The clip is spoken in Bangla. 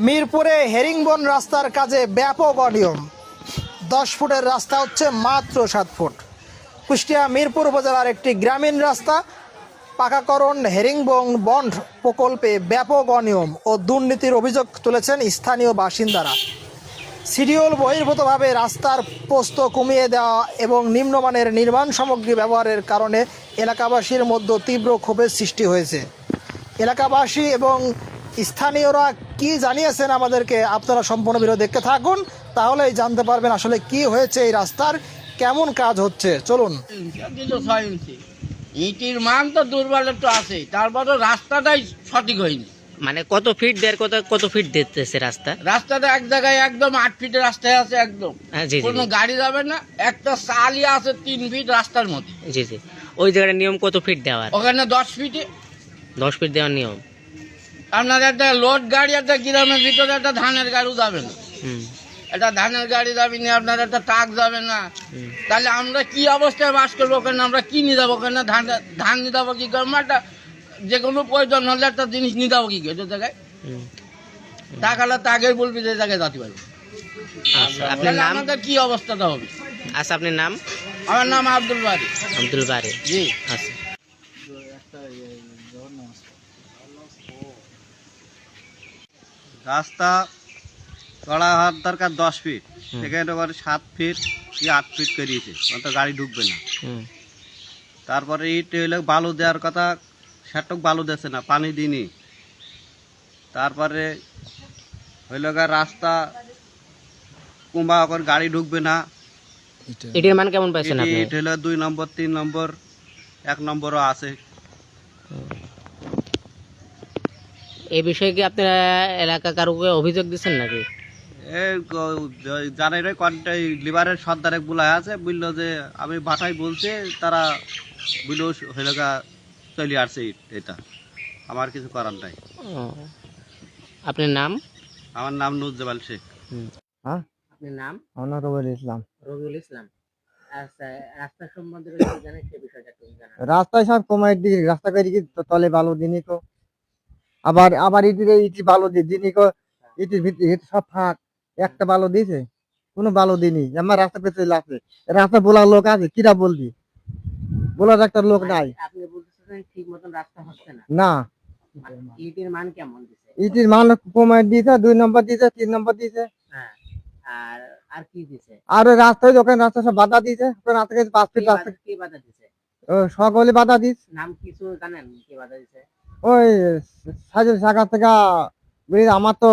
মিরপুরে হেরিংবন রাস্তার কাজে ব্যাপক অনিয়ম। 10 ফুটের রাস্তা হচ্ছে মাত্র 7 ফুট। কুষ্টিয়া মিরপুর উপজেলার একটি গ্রামীণ রাস্তা পাকাকরণ হেরিংবন বন্ড প্রকল্পে ব্যাপক অনিয়ম ও দুর্নীতির অভিযোগ তুলেছেন স্থানীয় বাসিন্দারা। শিডিউল বহির্ভূতভাবে রাস্তার প্রস্থ কমিয়ে দেওয়া এবং নিম্নমানের নির্মাণ সামগ্রী ব্যবহারের কারণে এলাকাবাসীর মধ্যে তীব্র ক্ষোভের সৃষ্টি হয়েছে। এলাকাবাসী এবং স্থানীয়রা কি জানিয়েছেন আমাদেরকে, আপনারা সম্পূর্ণ ভিডিও দেখতে থাকুন, তাহলেই জানতে পারবেন আসলে কি হয়েছে, এই রাস্তার কেমন কাজ হচ্ছে। চলুন। 6 ইঞ্চি ইটির মান তো দুর্বল একটু আছে, তারপরে রাস্তাটাই সঠিক হয়নি। মানে কত ফিট কত ফিট দিতেছে রাস্তাটা এক জায়গায় একদম 8 ফিটের রাস্তায় আছে, একদম কোনো গাড়ি যাবে না। একটা চালি আছে 3 ফিট রাস্তার মধ্যে। জি জি, ওই জায়গাটা নিয়ম কত ফিট দেওয়ার? ওখানে 10 ফিটে 10 ফিট দেওয়ার নিয়ম। আপনার একটা লোড গাড়ি, একটা গ্রামের ভিতরে একটা ধানের গাড়িও যাবে না। একটা ধানের গাড়ি যাবে না, আপনার একটা ট্রাক যাবে না। তাহলে আমরা কি অবস্থায় বাস করবো ওখানে? আমরা কি নিয়ে যাবো ওখানে? ধান নিয়ে যাবো কি করবো? একটা যে কোনো প্রয়োজন হলে একটা জিনিস নিয়ে যাবো কি ওই জায়গায়? টাকাটা তাকে বলবি যে জায়গায় যেতে পারবো। আপনার নাম? আমাদের কি অবস্থাটা হবে? আচ্ছা, আপনার নাম? আমার নাম আব্দুল বারি। আব্দুল বারি, জি। আচ্ছা। রাস্তা চড়া হওয়ার দরকার 10 ফিট, সেখানে আবার 7 ফিট কি 8 ফিট করিয়েছে, তো গাড়ি ঢুকবে না। তারপরে ইট হইলে বালু দেওয়ার কথা, সেটুক বালু দিচ্ছে না, পানি দিইনি। তারপরে হইল রাস্তা কুম্বা করে গাড়ি ঢুকবে না। এটির মান কেমন পাইছেন আপনি? ইট হইলো 2 নম্বর 3 নম্বর 1 নম্বরও আছে। এই বিষয়ে কি আপনারা এলাকা কারোকে অভিযোগ দিচ্ছেন নাকি? জানাই লিভারের সর্দারে বুলাই আছে, বললো যে আমি বাটাই বলছে, তারা বুঝলো হইল চলে আসছে। এটা আমার কিছু করার নাই। আপনার নাম? আমার নাম নুরজামাল শেখ। হ্যাঁ, আপনার নাম? আমার রবিউল ইসলাম। রবিউল ইসলাম। আচ্ছা, রাস্তা সম্বন্ধে জানেন সেই বিষয়টা একটু জানান। রাস্তায় সব কমাই দিকে রাস্তা করে কি তলে ভালো দিনই কো, আবার আবার ইটি ভালো দিনই কো, ইটির ভিতরে সব ফাঁক, একটা ভালো দিয়েছে, কোনো ভালো দিনই। আমার রাস্তা পেতে লাগছে, রাস্তা বলার লোক আছে, কিরা বলবি, বলার একটা লোক নাই। আপনি বলতেছেন ঠিক মতন রাস্তা হচ্ছে না? না, ইটির মান কেমন দিছে? ইটির মান কমাই দিয়েছে, 2 নম্বর দিয়েছে, 3 নম্বর দিয়েছে। হ্যাঁ, আর আর কি দিছে? আর ওই রাস্তায় ওখানে রাস্তা সব বাধা দিয়েছে, ওখানে রাস্তা 5 ফিট রাস্তা কি বাধা দিছে? সকলে বাধা দিস। নাম কিছু জানেন কি বাধা দিছে? ওই সাজের শাখা থেকে আমার তো